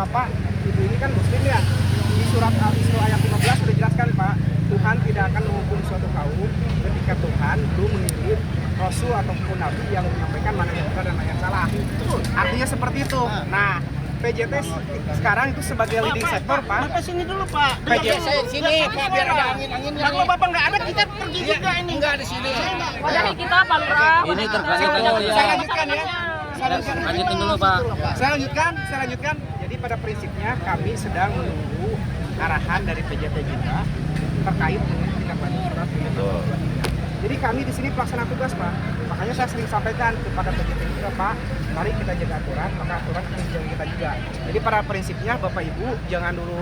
Bapak Ibu ini kan Muslim ya. Di surat Al-Isra ayat 15 sudah jelaskan Pak, Tuhan tidak akan menghukum suatu kaum ketika Tuhan belum mengirim Rasul ataupun Nabi yang menyampaikan mana yang benar dan mana yang salah. Artinya seperti itu. Nah, PJT sekarang itu sebagai leading sector Pak. Bapak sini dulu Pak. PJT sini Pak, biar ada angin-anginnya. Kalau Bapak nggak ada, kita pergi juga ini. Nggak di sini. Wadahi kita Pak Lurah. Ini terkait Saya lanjutkan ya. Lanjutin dulu Pak. Saya lanjutkan. Jadi pada prinsipnya kami sedang menunggu arahan dari PJT juga terkait dengan tindak lanjut surat PJT. Jadi kami di sini pelaksana tugas Pak. Makanya saya sering sampaikan kepada PJT juga Pak, mari kita jaga aturan, maka aturan harus jaga kita juga. Jadi pada prinsipnya Bapak Ibu jangan dulu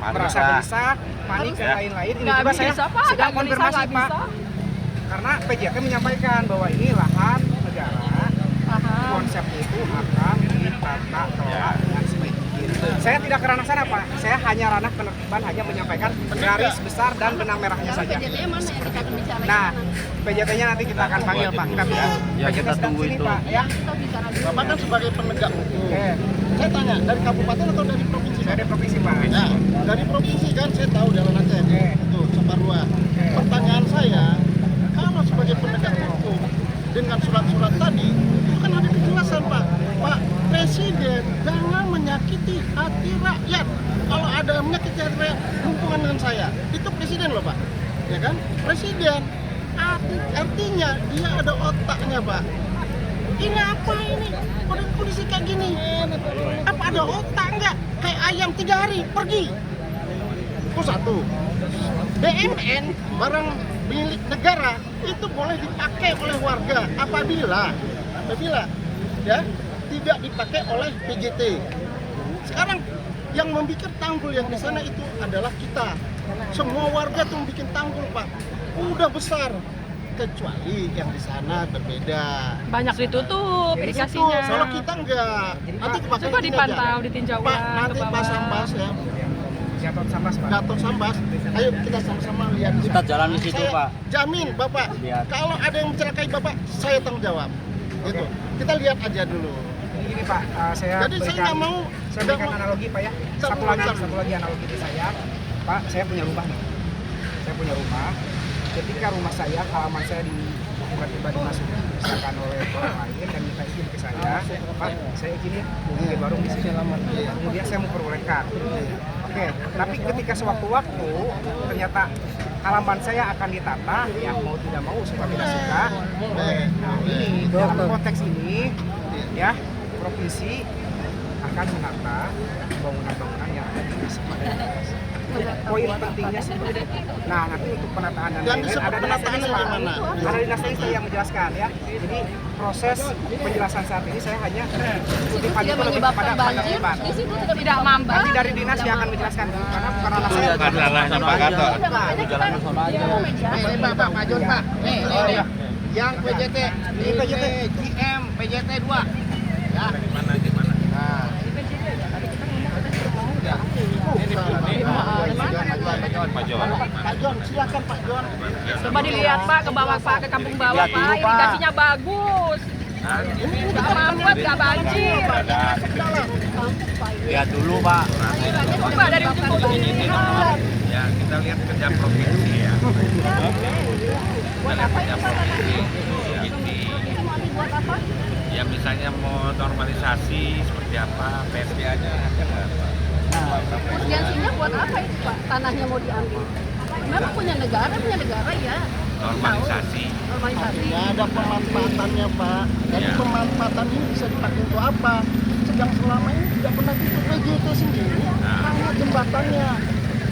merasa gelisah, panik dan lain-lain. Ini juga saya sedang konfirmasi Pak. Karena PJT menyampaikan bahwa ini lahan negara, konsepnya itu akan ditata kelola dengan sebaik mungkin. Saya tidak ke ranah sana Pak, saya hanya ranah penertiban, hanya menyampaikan garis besar dan benang merahnya saja. Nah, PJT-nya nanti kita akan panggil Pak, kita bilang. Ya, kita tunggu itu. Pak, ya. Bapak kan sebagai penegak hukum. Saya tanya, dari kabupaten atau dari provinsi? Saya dari provinsi Pak. Nah, dari provinsi kan saya tahu Jalan Aceh. Itu Saparua. Pertanyaan saya, kalau sebagai penegak hukum dengan surat-surat tadi, itu kan ada kejelasan Pak. Pak Presiden jangan menyakiti hati rakyat. Kalau ada menyakiti hati rakyat, hubungan dengan saya. Itu Presiden loh Pak. Ya kan? Presiden. Artinya dia ada otaknya Pak. Ini apa ini? Kondisi kayak gini. Apa ada otak enggak? Kayak ayam 3 hari pergi. Itu satu. BMN barang milik negara itu boleh dipakai oleh warga apabila ya tidak dipakai oleh PJT. Sekarang yang membuat tanggul yang di sana itu adalah kita. Semua warga tuh bikin tanggul Pak. Udah besar. Kecuali yang di sana berbeda. Banyak ditutup irigasinya. Kalau kita enggak. Nanti Coba dipantau, ditinjau Pak, nanti Pak Sambas ya. Gatot Sambas Pak. Gatot Sambas. Ayo kita sama-sama lihat. Kita jalan di situ Saya Pak. Jamin Bapak, Lihat. kalau ada yang mencelakai Bapak, saya tanggung jawab. Gitu. Kita lihat aja dulu. Ini Pak, saya Jadi saya nggak mau. Saya berikan analogi Pak ya. Satu lagi analogi di saya. Pak, saya punya rumah nih. Saya punya rumah. Ketika rumah saya, halaman saya tiba-tiba dimasuki misalkan oleh orang lain dan minta izin ke saya, Pak, saya izinin bikin warung di sini. Kemudian saya mau perbolehkan. Oke, tapi ketika sewaktu-waktu ternyata halaman saya akan ditata, ya mau tidak mau suka tidak suka. Nah ini dalam konteks ini, ya provinsi akan menata bangunan-bangunan yang ada di sepanjang daerah. Poin pentingnya seperti itu. Nah nanti untuk penataan dan lain-lain ada dinas teknis Pak. Ada dinas teknis yang menjelaskan ya. Jadi proses penjelasan saat ini saya hanya kutipan itu lebih kepada penertiban. Di situ tidak mampu. Nanti dari dinas yang akan menjelaskan karena bukan ranah saya. Bukan ranahnya Pak Gatot. Jalan sono aja. Pak Jon Pak. Nih. Yang PJT, Ini PJT. GM, PJT 2. Ya. Gimana? Nah. Pak Jon. Pak Jon, silakan Pak Jon. Coba dilihat Pak ke bawah Pak, ke kampung bawah Lihat dulu, Pak, Pak. irigasinya bagus. Nggak mampet, nggak banjir. Lihat dulu Pak. Coba dari ujung ke ujung. Ya, kita lihat kerja provinsi ya. Kita lihat kerja provinsi ini. Ya misalnya mau normalisasi seperti apa, PSBA-nya ada apa? Urgensinya buat apa itu Pak? Tanahnya mau diambil? Memang punya negara ya. Normalisasi. Normalisasi. Ya ada pemanfaatannya Pak. Jadi Ya. pemanfaatan ini bisa dipakai untuk apa? Sedang selama ini tidak pernah tutup PJT sendiri. Hanya jembatannya.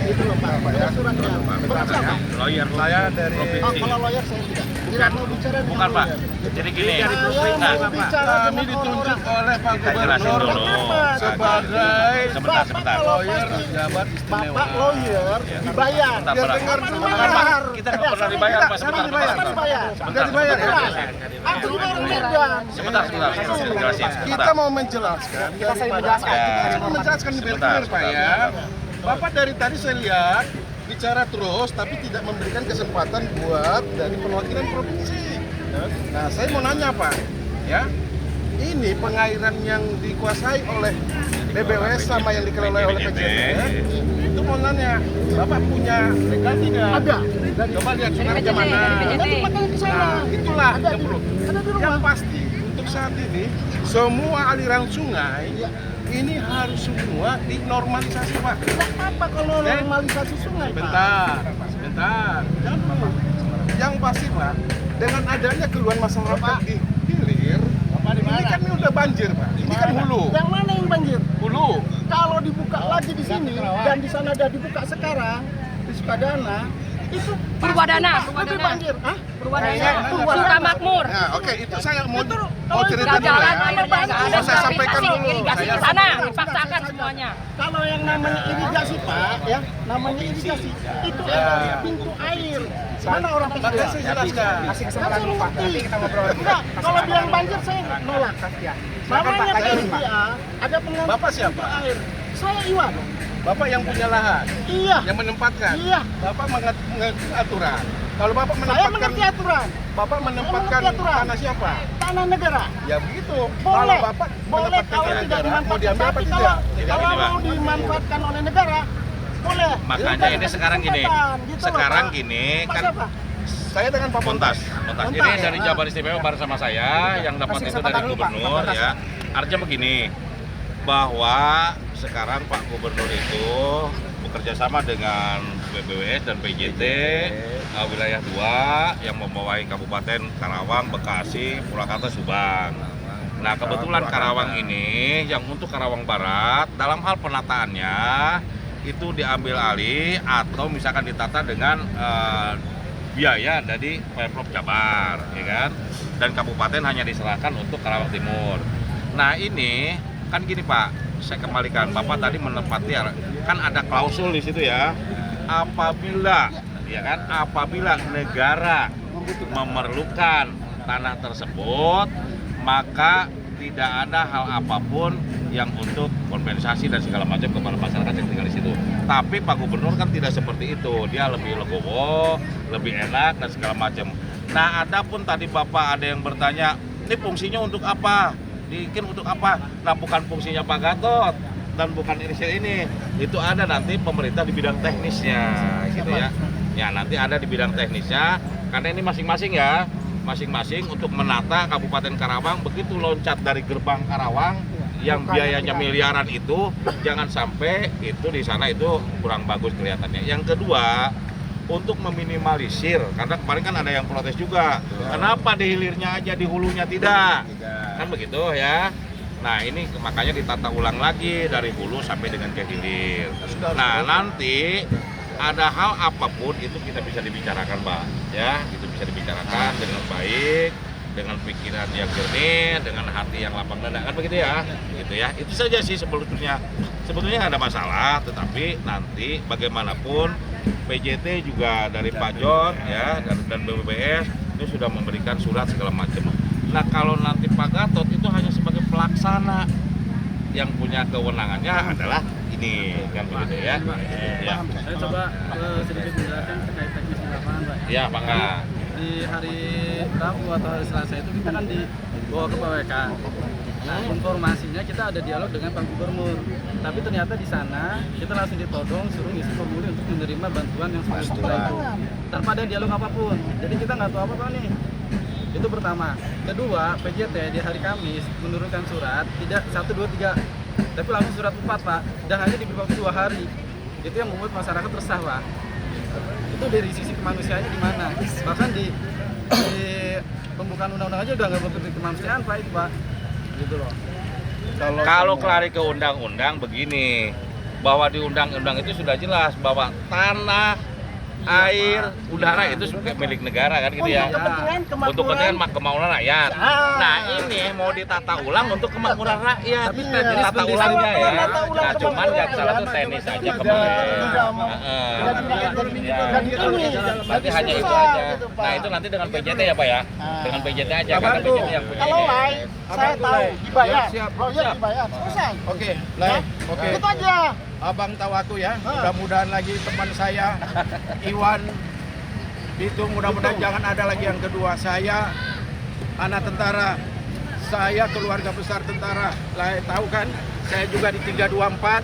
Itu loh Pak. Ada suratnya. Berapa? Lawyer dari Oh, provinsi. kalau lawyer saya tidak. Tidak mau bicara dengan Bukan Pak. lawyer. Jadi gini, Saya mau bicara Kami ditunjuk oleh Pak kita jelasin Gubernur dulu. sebagai Sebentar. lawyer jabat istimewa. Bapak lawyer dibayar. Sebentar, Biar Pak. dengar Kapan semua. dibayar? Kita nggak pernah dibayar Pak. Kapan dibayar? Sebentar. dibayar, ya? Aku dibayar miliaran. Sebentar. Jelasin. Kita mau menjelaskan daripada saya mau menjelaskan di Sebentar, Pak ya. Bapak dari tadi saya lihat bicara terus tapi tidak memberikan kesempatan buat dari perwakilan provinsi. Nah, saya mau nanya Pak, ya. ini pengairan yang dikuasai oleh BBWS sama yang dikelola oleh PJT. Itu mau nanya, Bapak punya legal tidak? Ada. Coba lihat suratnya PJT, mana. dari PJT. Nanti makanya ke sana. Nah, itulah Ada yang di- perlu. ada di rumah. Yang pasti untuk saat ini semua aliran sungai ini harus semua dinormalisasi, Pak. Tidak apa kalau Oke. normalisasi sungai, Pak. Sebentar. Jangan dulu. Yang pasti, Pak, dengan adanya keluhan masyarakat di hilir, ini kan ini udah banjir, Pak. Ini kan hulu. Yang mana yang banjir? Hulu. Kalau dibuka lagi di sini dan di sana ada dibuka sekarang di Sukadana, itu Purwadana, pasti Purwadana. lebih banjir. Hah? Purwadana, Purwadana. Sukamakmur. Nah, oke, itu saya mau cerita Nggak dulu jalan, ya. airnya nggak ada. Saya sampaikan dulu. Irigasi Saya di sana, dipaksakan semuanya. Kalau yang namanya irigasi, Pak, ya, namanya irigasi itu ada pintu air. Mana orang Makanya pesisir? saya jelaskan. Kasih kesempatan dulu Pak, nanti kita ngobrol. Enggak, kalau bilang banjir saya nolak. Ya. Silakan Pak, Namanya lanjutin Pak. PSDA ada pengganti Bapak siapa? air. Saya Iwan. Bapak yang punya lahan, Iya. yang menempatkan. Iya. Bapak mengerti aturan. Kalau Bapak Saya menempatkan, mengerti aturan. Bapak menempatkan mengerti aturan. tanah siapa? Tanah negara. Ya begitu. Boleh. Kalau Bapak Boleh menempatkan kalau tanah tidak negara, mau dimanfaatkan. diambil apa Tapi tidak? kalau Tidak, mau dimanfaatkan oleh negara, boleh. Makanya Kita ini kasih sekarang gini. kesempatan, gitu loh, Sekarang Pak. gini Pak kan siapa? Saya dengan Pak Montas. Montas. Ini Montas. dari Jabar Istimewa bareng sama saya yang dapat Kasih itu dari kesempatan dulu, Pak. gubernur Montas. ya. Artinya begini, bahwa sekarang Pak Gubernur itu bekerja sama dengan BBWS dan PJT wilayah 2 yang membawahi Kabupaten Karawang, Bekasi, Purwakarta, Subang. Nah kebetulan Karawang ini yang untuk Karawang Barat dalam hal penataannya itu diambil alih atau misalkan ditata dengan biaya dari Pemprov Jabar, ya kan? Dan kabupaten hanya diserahkan untuk Karawang Timur. Nah ini kan gini Pak, saya kembalikan, Bapak tadi menepati kan ada klausul di situ ya. Apabila, ya kan? Apabila negara memerlukan tanah tersebut, maka tidak ada hal apapun yang untuk kompensasi dan segala macam kepada masyarakat yang tinggal di situ. Tapi Pak Gubernur kan tidak seperti itu, dia lebih legowo, lebih enak dan segala macam. Nah, adapun tadi Bapak ada yang bertanya, ini fungsinya untuk apa? Bikin untuk apa? Nah, bukan fungsinya Pak Gatot dan bukan ini. Itu ada nanti pemerintah di bidang teknisnya, gitu ya. Ya, nanti ada di bidang teknisnya, karena ini masing-masing ya. Masing-masing untuk menata Kabupaten Karawang, begitu loncat dari gerbang Karawang yang biayanya miliaran itu, jangan sampai itu di sana itu kurang bagus kelihatannya. Yang kedua, untuk meminimalisir, karena kemarin kan ada yang protes juga, kenapa di hilirnya aja, di hulunya tidak, kan begitu ya. Nah ini makanya ditata ulang lagi dari hulu sampai dengan ke hilir. Nah nanti ada hal apapun itu kita bisa dibicarakan Pak, ya itu bisa dibicarakan dengan baik, dengan pikiran yang jernih, dengan hati yang lapang dada, kan begitu ya, gitu ya. Itu saja sih sebetulnya nggak ada masalah, tetapi nanti bagaimanapun PJT juga dari Pak John ya dan BBWS itu sudah memberikan surat segala macam. Nah kalau nanti Pak Gatot itu hanya sebagai pelaksana, yang punya kewenangannya adalah ini kan begitu ya. Ya. Saya coba sedikit menjelaskan terkait teknis di lapangan, Pak. Ya, Bangga. Di hari Rabu atau hari Selasa itu kita kan dibawa ke PWK. Nah, informasinya kita ada dialog dengan Pak Gubernur. Tapi ternyata di sana kita langsung ditodong suruh ngisi formulir untuk menerima bantuan yang seperti itu. Tanpa ada dialog apapun. Jadi kita nggak tahu apa-apa nih. Itu pertama. Kedua, PJT di hari Kamis menurunkan surat tidak 1, 2, 3, tapi langsung surat 4 Pak, dan hanya diberi waktu 2 hari. Itu yang membuat masyarakat resah Pak. Itu dari sisi kemanusiaannya di mana? Bahkan di pembukaan undang-undang aja udah nggak berpikir kemanusiaan Pak itu Pak. Gitu loh. Kalau kelari ke undang-undang begini, bahwa di undang-undang itu sudah jelas bahwa tanah, air, udara itu milik negara kan gitu ya. Untuk kepentingan kemauan rakyat. Nah ini mau ditata ulang untuk kemakmuran rakyat. Tapi ditata ulangnya ya. Nah cuman yang salah itu teknis aja kemarin. Berarti hanya itu aja. Nah itu nanti dengan PJT ya Pak ya. Dengan PJT aja karena PJT yang punya. Kalau ini. lain, saya tahu dibayar. Siap. Proyek dibayar. Selesai. Oke, Lai. Oke. Itu aja. Abang tahu aku ya, mudah-mudahan lagi teman saya Iwan itu mudah-mudahan jangan ada lagi yang kedua. Saya anak tentara, saya keluarga besar tentara. Lah tahu kan, saya juga di 324.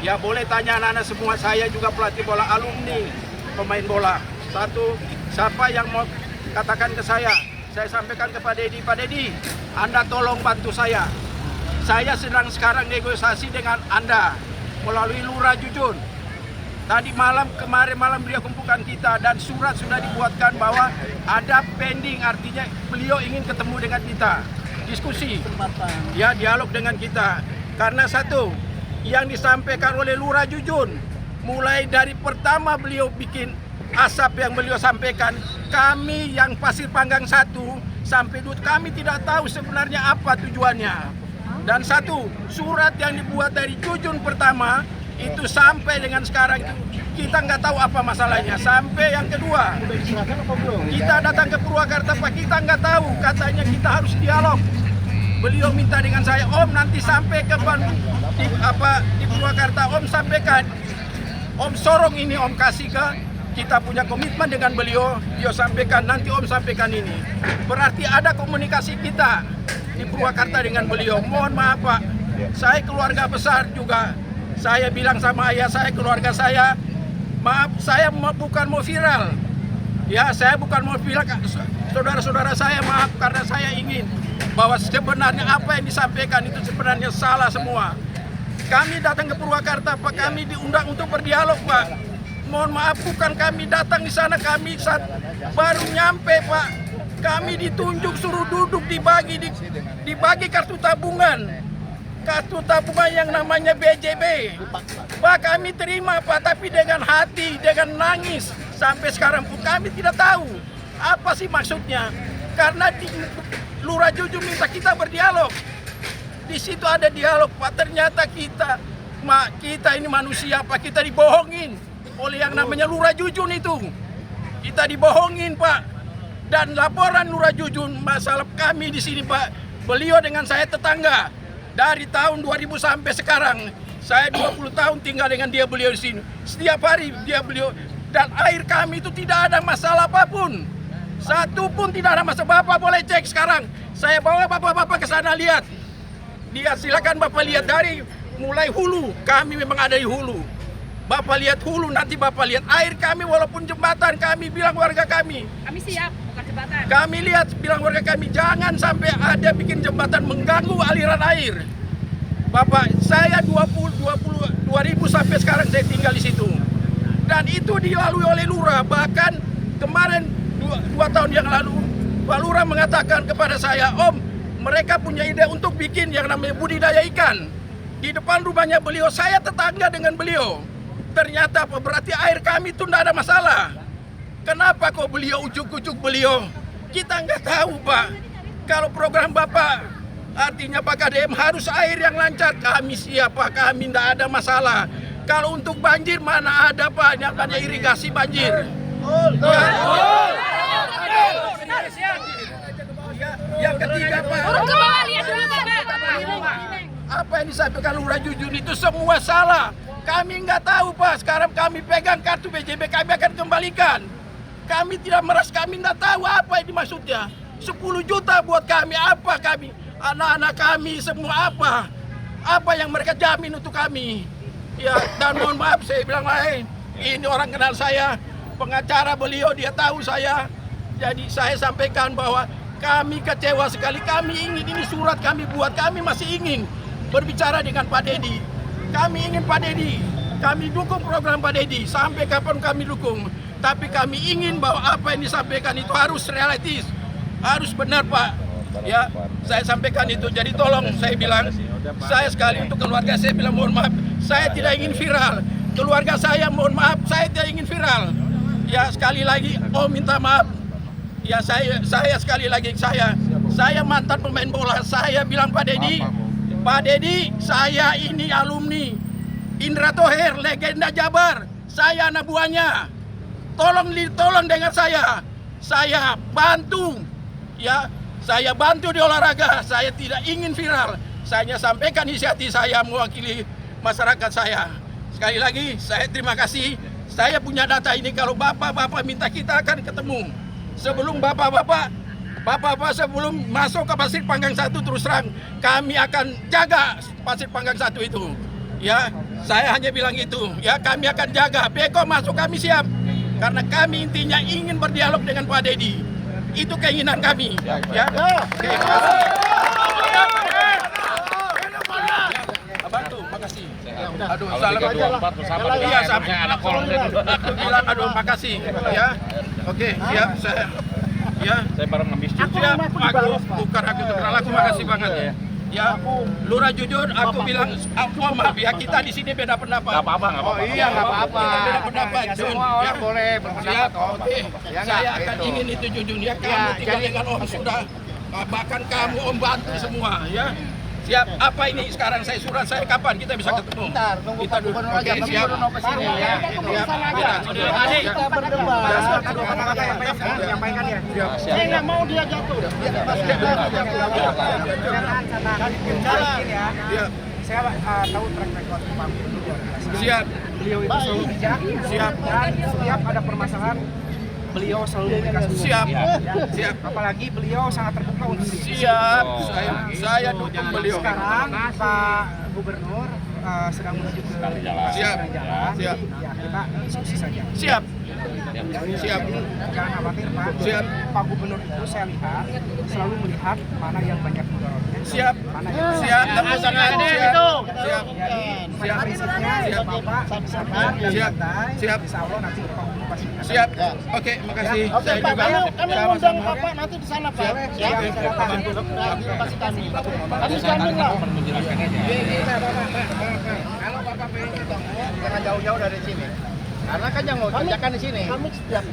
Ya boleh tanya anak-anak semua, saya juga pelatih bola, alumni pemain bola. Satu, siapa yang mau katakan ke saya sampaikan ke Pak Dedi, Pak Dedi, Anda tolong bantu saya. Saya sedang sekarang negosiasi dengan Anda melalui Lurah Jujun. Kemarin malam beliau kumpulkan kita dan surat sudah dibuatkan bahwa ada pending, artinya beliau ingin ketemu dengan kita, diskusi, ya dialog dengan kita. Karena satu, yang disampaikan oleh Lurah Jujun, mulai dari pertama beliau bikin asap yang beliau sampaikan, kami yang Pasir Panggang 1 sampai 2 kami tidak tahu sebenarnya apa tujuannya. Dan satu, surat yang dibuat dari Jujun pertama itu sampai dengan sekarang kita nggak tahu apa masalahnya. Sampai yang kedua, kita datang ke Purwakarta, Pak, kita nggak tahu, katanya kita harus dialog. Beliau minta dengan saya, Om nanti sampai ke di Purwakarta, Om sampaikan, Om sorong ini, Om kasih ke, kita punya komitmen dengan beliau, dia sampaikan, nanti Om sampaikan ini. Berarti ada komunikasi kita di Purwakarta dengan beliau. Mohon maaf Pak, saya keluarga besar juga. Saya bilang sama ayah saya, keluarga saya, maaf saya bukan mau viral. Ya, saya bukan mau viral, saudara-saudara saya maaf, karena saya ingin bahwa sebenarnya apa yang disampaikan itu sebenarnya salah semua. Kami datang ke Purwakarta, Pak, kami diundang untuk berdialog, Pak. Mohon maaf, bukan kami datang di sana, kami baru nyampe, Pak. Kami ditunjuk suruh duduk dibagi kartu tabungan. Kartu tabungan yang namanya BJB. Pak, kami terima Pak, tapi dengan hati, dengan nangis. Sampai sekarang pun kami tidak tahu apa sih maksudnya. Karena Lurah Jujun minta kita berdialog. Di situ ada dialog Pak, ternyata kita ini manusia Pak, kita dibohongin oleh yang namanya Lurah Jujun itu. Kita dibohongin Pak. Dan laporan Lurah Jujun masalah kami di sini Pak, beliau dengan saya tetangga. Dari tahun 2000 sampai sekarang, saya 20 tahun tinggal dengan beliau di sini. Setiap hari beliau, dan air kami itu tidak ada masalah apapun. Satu pun tidak ada masalah. Bapak boleh cek sekarang. Saya bawa bapak-bapak ke sana lihat. Silakan Bapak lihat dari mulai hulu. Kami memang ada di hulu. Bapak lihat hulu, nanti Bapak lihat air kami walaupun jembatan, kami bilang warga kami. Kami siap, bukan jembatan. Kami lihat, bilang warga kami, jangan sampai ada bikin jembatan mengganggu aliran air. Bapak, saya 2000 sampai sekarang saya tinggal di situ. Dan itu dilalui oleh Lurah. Bahkan kemarin 2 tahun yang lalu, Pak Lurah mengatakan kepada saya, Om, mereka punya ide untuk bikin yang namanya budidaya ikan. Di depan rumahnya beliau, saya tetangga dengan beliau. Ternyata apa? Berarti air kami itu tidak ada masalah. Kenapa kok beliau ujuk-ujuk beliau? Kita nggak tahu Pak. Kalau program Bapak, artinya Pak KDM harus air yang lancar. Kami siapa? Kami tidak ada masalah. Kalau untuk banjir mana ada Pak? Nyatanya irigasi banjir. Yang ketiga Pak. Apa yang disampaikan Lurah Jujun itu semua salah. Kami nggak tahu Pak, sekarang kami pegang kartu BJB, kami akan kembalikan. Kami tidak meras, kami nggak tahu apa ini maksudnya. 10 juta buat kami, apa kami? Anak-anak kami semua apa? Apa yang mereka jamin untuk kami? Ya, dan mohon maaf saya bilang lain. Ini orang kenal saya, pengacara beliau, dia tahu saya. Jadi saya sampaikan bahwa kami kecewa sekali, kami ingin ini surat kami buat, kami masih ingin berbicara dengan Pak Dedi. Kami ingin Pak Dedi, kami dukung program Pak Dedi, sampai kapan kami dukung. Tapi kami ingin bahwa apa yang disampaikan itu harus realistis, harus benar Pak. Ya, saya sampaikan itu, jadi tolong saya bilang, saya sekali untuk keluarga saya bilang mohon maaf, saya tidak ingin viral. Keluarga saya mohon maaf, saya tidak ingin viral. Ya sekali lagi, minta maaf. Ya saya sekali lagi, saya mantan pemain bola, saya bilang Pak Dedi, saya ini alumni Indra Thohir, legenda Jabar. Saya anak buahnya. Tolong dengar saya bantu. Ya, saya bantu di olahraga. Saya tidak ingin viral. Saya sampaikan isi hati saya mewakili masyarakat saya. Sekali lagi, saya terima kasih. Saya punya data ini. Kalau bapak-bapak minta, kita akan ketemu. Sebelum bapak-bapak Bapak-bapak sebelum masuk ke Pasir Panggang 1 terus terang kami akan jaga Pasir Panggang 1 itu. Ya, saya hanya bilang itu. Ya, kami akan jaga. Beko masuk kami siap. Karena kami intinya ingin berdialog dengan Pak Deddy. Itu keinginan kami. Ya. Oke, makasih. Bantu, makasih. Aduh, salam aja lah. Iya, sampai anak kolong aku bilang aduh makasih. Ya. Oke, siap saya. Ya, Saya bareng ngemis siap. Aku kenal aku makasih banget ya. Ya, Lurah jujur, aku bilang, maaf ya, kita di sini beda pendapat. Nggak apa-apa, nggak apa-apa. Iya, nggak apa-apa. Kita beda pendapat, Jun. Semua orang boleh berpendapat. Oke. Saya akan gitu. ingin itu Jun. Ya, kamu tinggal dengan Om sudah, bahkan kamu Om bantu semua, ya. Siap. Apa ini sekarang saya surat saya kapan kita bisa ketemu? Bentar, tunggu Pak Gubernur aja. Pak Siap. Gubernur ke sini ya. Kita berdebat. Kedua kata-kata yang banyak saya menyampaikan ya. Saya nggak mau dia jatuh. Jalan ya. Iya. Saya tahu track record Pak Gubernur luar biasa. Siap. Beliau itu selalu bijak. Siap. Dan setiap ada permasalahan beliau selalu memberikan solusi. Siap. Ya. Siap. Apalagi beliau sangat terbuka untuk diskusi. Siap. Saya dukung beliau. Sekarang Pak Gubernur sedang menuju ke Siap. jalan. Siap. Ya, kita diskusi saja. Siap. Siap. Jangan khawatir Pak. Siap. Pak Gubernur itu saya lihat selalu melihat mana yang banyak mudorotnya. Siap. Mana yang Siap. Tepuk tangan. Siap. Siap. Jadi prinsipnya Siap. Bapak sabar, Siap. santai. Siap. Insya Allah nanti Pak Gubernur pasti akan. Siap. Oke, makasih. Oke Saya Pak, juga kami undang Bapak nanti di sana Pak. Siap. Pasti kami. Habis jamin lah. Kalau Bapak pengen ketemu, jangan jauh-jauh dari sini. Karena kan yang mau kerjakan di sini. Kami setiap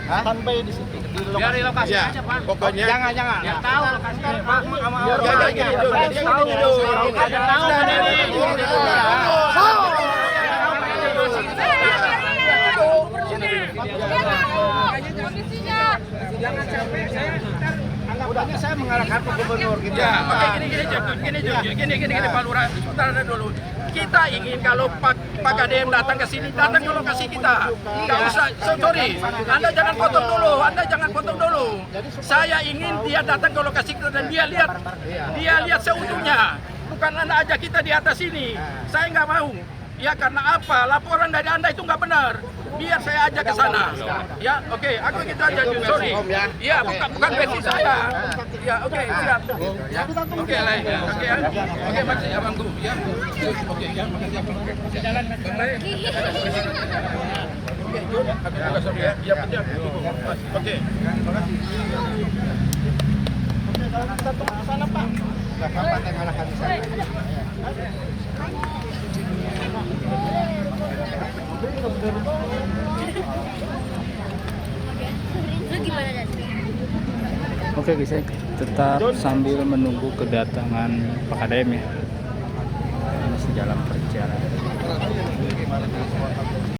standby di situ. Di lokasi. lokasi Ya, aja Pak. pokoknya Jangan. Yang tahu lokasi Pak sama Jangan gini dulu. tahu dulu. Ada tahu Jangan sampai saya udahnya saya mengarahkan Pak Gubernur gitu. Ya, oke gini Pak Lurah, sebentar dulu. Kita ingin kalau Pak KDM datang ke sini, datang ke lokasi kita. Nggak usah, sorry, Anda jangan potong dulu. Saya ingin dia datang ke lokasi kita dan dia lihat seutuhnya. Bukan Anda ajak kita di atas sini. Saya nggak mau. Ya karena apa? Laporan dari Anda itu nggak benar. Biar saya ajak ke sana. Ya, oke. Aku gitu aja. Sorry. Ya, bukan versi saya. Ya, oke. Siap. Ya, oke lah. Oke ya. Oke, makasih abangku. Ya. Oke ya. Makasih abang. Oke, jalan. Bang Lai. Oke, Jun. Aku juga sorry ya. Ya, benar. Oke. Kita tunggu di sana Pak. Nggak apa-apa, tengarahkan di sana. Oke guys, tetap sambil menunggu kedatangan Pak KDM ya. Masih dalam perjalanan.